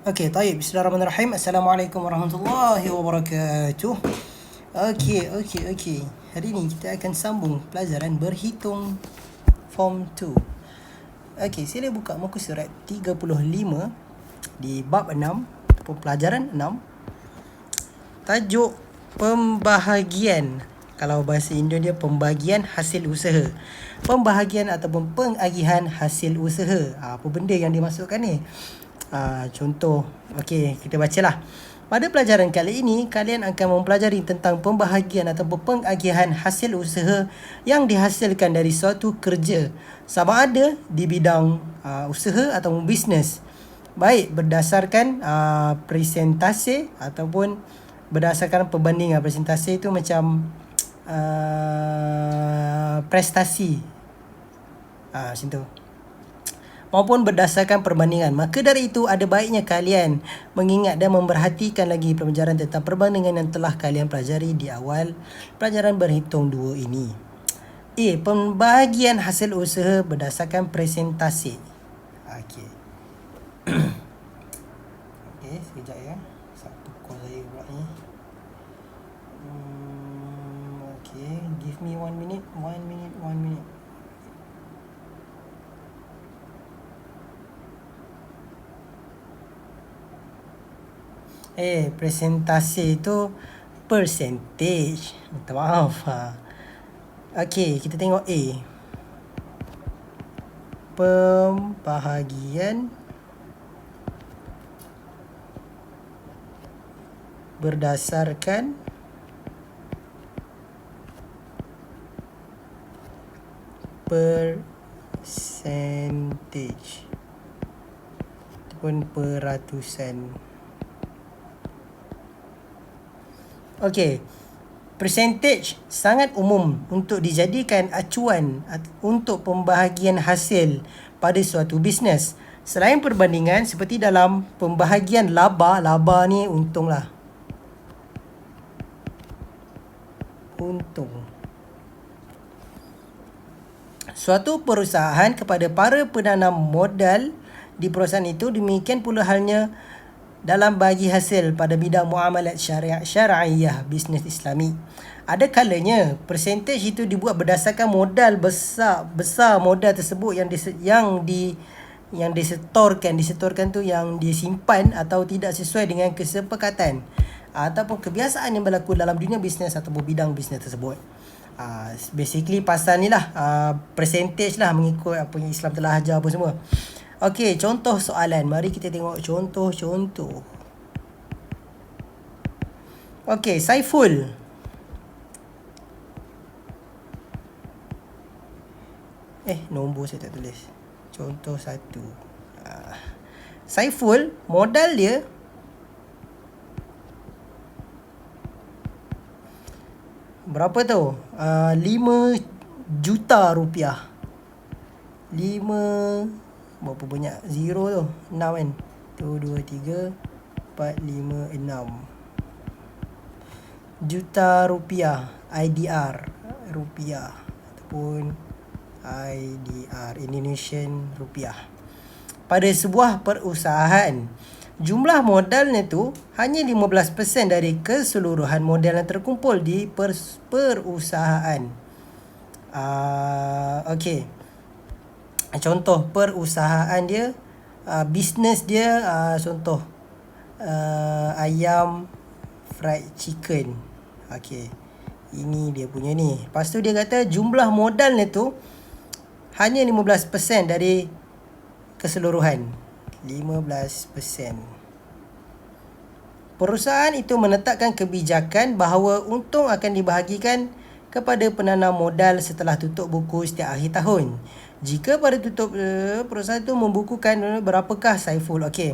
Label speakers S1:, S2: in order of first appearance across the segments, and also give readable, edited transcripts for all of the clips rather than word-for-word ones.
S1: Okey, taib. Bismillahirrahmanirrahim. Assalamualaikum warahmatullahi wabarakatuh. Okey. Hari ni kita akan sambung pelajaran berhitung Form 2. Okey, sila buka muka surat 35 di bab 6, pelajaran 6. Tajuk pembahagian. Kalau bahasa Indo dia pembagian hasil usaha. Pembahagian ataupun pengagihan hasil usaha. Apa benda yang dimasukkan ni? Contoh. Okey, kita bacalah. Pada pelajaran kali ini, kalian akan mempelajari tentang pembahagian ataupun pengagihan hasil usaha yang dihasilkan dari suatu kerja, sama ada di bidang usaha ataupun bisnes. Baik berdasarkan presentasi ataupun berdasarkan perbandingan. Presentasi itu macam prestasi. Macam tu. Maupun berdasarkan perbandingan. Maka dari itu ada baiknya kalian mengingat dan memerhatikan lagi pelajaran tentang perbandingan yang telah kalian pelajari di awal pelajaran berhitung 2 ini. Pembahagian hasil usaha berdasarkan presentasi. Okey. Okey, sekejap ya. Satu call saya pula ni. Okey, give me 1 minute. Presentasi itu percentage. Minta maaf. Okey, kita tengok A. Pembahagian berdasarkan percentage ataupun peratusan. Okey, percentage sangat umum untuk dijadikan acuan untuk pembahagian hasil pada suatu bisnes. Selain perbandingan seperti dalam pembahagian laba ni untung lah. Untung. Suatu perusahaan kepada para penanam modal di perusahaan itu, demikian pula halnya dalam bagi hasil pada bidang muamalat syariah bisnes Islami. Ada kalanya percentage itu dibuat berdasarkan modal besar modal tersebut yang disetorkan tu yang disimpan atau tidak sesuai dengan kesepakatan ataupun kebiasaan yang berlaku dalam dunia bisnes ataupun bidang bisnes tersebut. Basically pasal ni lah, percentage lah, mengikut apa yang Islam telah ajar apa semua. Okey, contoh soalan. Mari kita tengok contoh. Okey, Saiful. Nombor saya tak tulis. Contoh 1. Saiful, modal dia berapa tu? 5 juta rupiah. 5 berapa banyak zero tu? 6 kan? 1, 2, 3, 4, 5, 6 juta rupiah. IDR rupiah ataupun IDR Indonesian rupiah. Pada sebuah perusahaan, jumlah modalnya tu hanya 15% dari keseluruhan modal yang terkumpul di perusahaan. Okey. Contoh perusahaan dia, bisnes dia, contoh ayam fried chicken. Okey, ini dia punya ni. Lepas tu dia kata jumlah modalnya tu hanya 15% dari keseluruhan. 15%. Perusahaan itu menetapkan kebijakan bahawa untung akan dibahagikan kepada penanam modal setelah tutup buku setiap akhir tahun. Jika pada tutup perusahaan itu membukukan berapakah Saiful. Okey.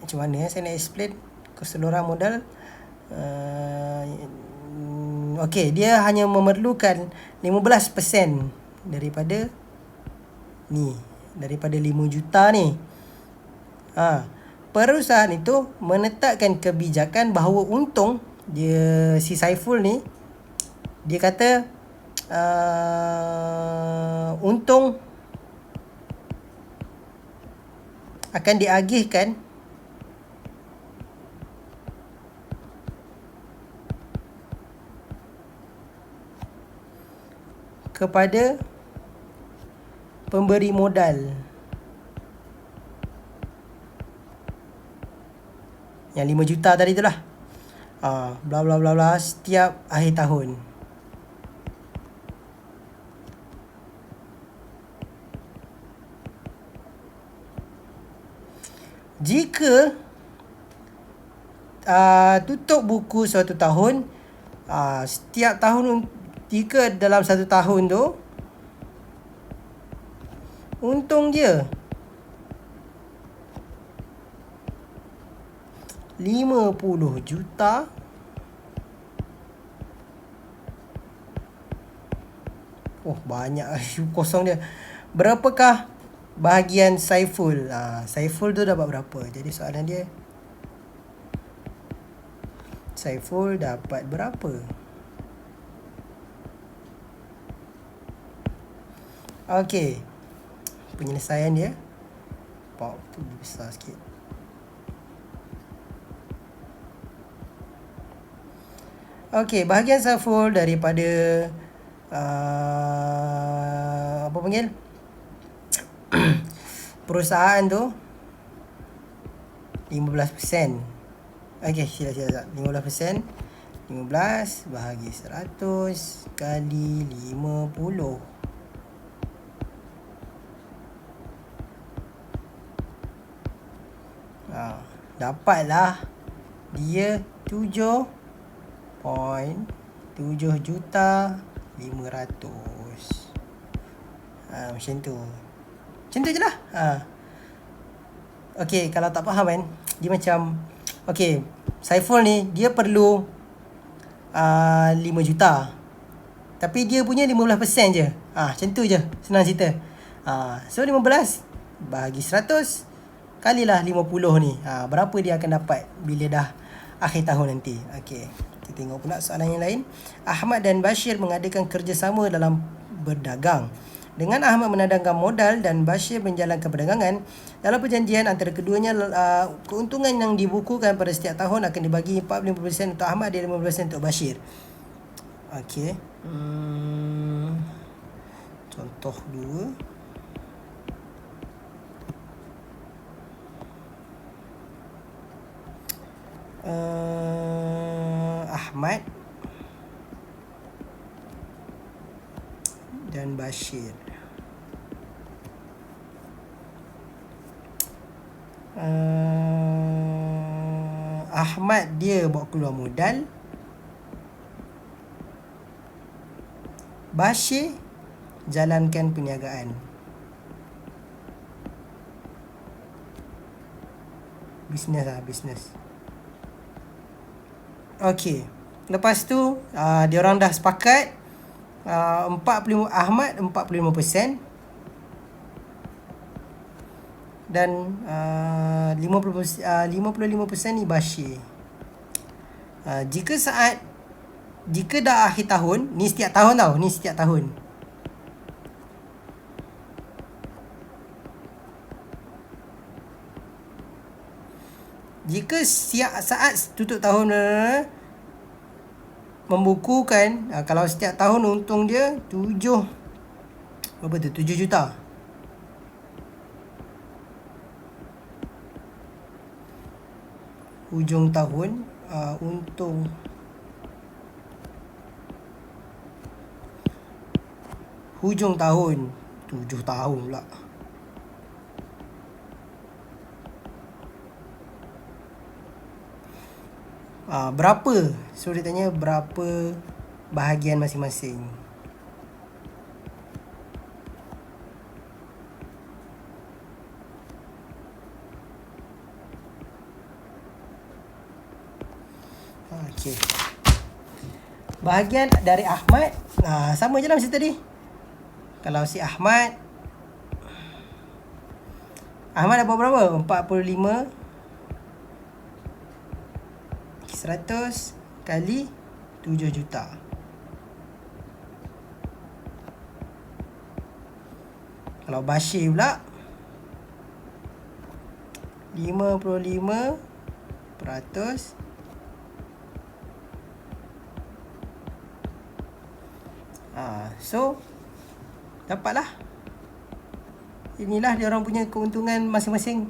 S1: Macam mana saya nak explain keseluruhan modal? Okey, dia hanya memerlukan 15% daripada 5 juta ni. Perusahaan itu menetapkan kebijakan bahawa untung dia, si Saiful ni, dia kata untung akan diagihkan kepada pemberi modal yang 5 juta tadi tu lah. Bla bla bla bla setiap akhir tahun. Jika tutup buku suatu tahun, setiap tahun, jika dalam satu tahun tu untung dia 50 juta, banyak kosong dia. Berapakah bahagian Saiful? Saiful tu dapat berapa? Jadi soalan dia, Saiful dapat berapa? Okey, penyelesaian dia tu besar sikit. Okey, bahagian Saiful daripada apa panggil perusahaan tu 15%. Okey, sila 15%. 15 bahagi 100 kali 50. Dapatlah dia 7.7 juta 500. Macam tu. Macam tu je lah. Okay, kalau tak faham kan, dia macam, okay, Saiful ni dia perlu 5 juta, tapi dia punya 15% je. Macam tu je, senang cerita. So 15 bahagi 100 kalilah 50 ni. Berapa dia akan dapat bila dah akhir tahun nanti. Okay, kita tengok pula soalan yang lain. Ahmad dan Bashir mengadakan kerjasama dalam berdagang. Dengan Ahmad menadangkan modal dan Bashir menjalankan perdagangan, dalam perjanjian antara keduanya, keuntungan yang dibukukan pada setiap tahun akan dibagi 45% untuk Ahmad dan 15% untuk Bashir. Okay. Contoh 2. Ahmad dan Bashir. Ahmad dia bawa keluar modal, Bashir jalankan perniagaan. Bisnes. Okey. Lepas tu diorang dah sepakat 45 Ahmad 45% dan 55% ni Bashir. Jika dah akhir tahun, ni setiap tahun tau, ni setiap tahun. Jika saat tutup tahun membukukan, kalau setiap tahun untung dia 7 juta. Hujung tahun untung hujung tahun 7 tahun pula. Berapa? So dia tanya berapa bahagian masing-masing. Okey. Bahagian dari Ahmad sama je lah macam tadi. Kalau si Ahmad dapat berapa? 45 100 kali 7 juta. Kalau Bashir pula 55%. So dapatlah. Inilah dia orang punya keuntungan masing-masing.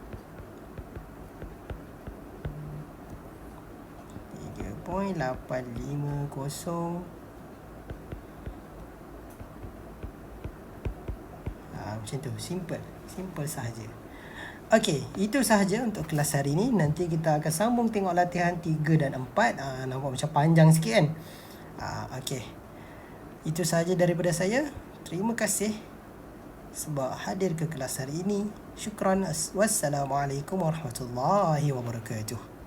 S1: 3.850. Macam tu, simple sahaja. Okey, itu sahaja untuk kelas hari ni. Nanti kita akan sambung tengok latihan 3 dan 4. Nampak macam panjang sikit kan? Okey. Itu sahaja daripada saya. Terima kasih sebab hadir ke kelas hari ini. Syukran. Wassalamualaikum warahmatullahi wabarakatuh.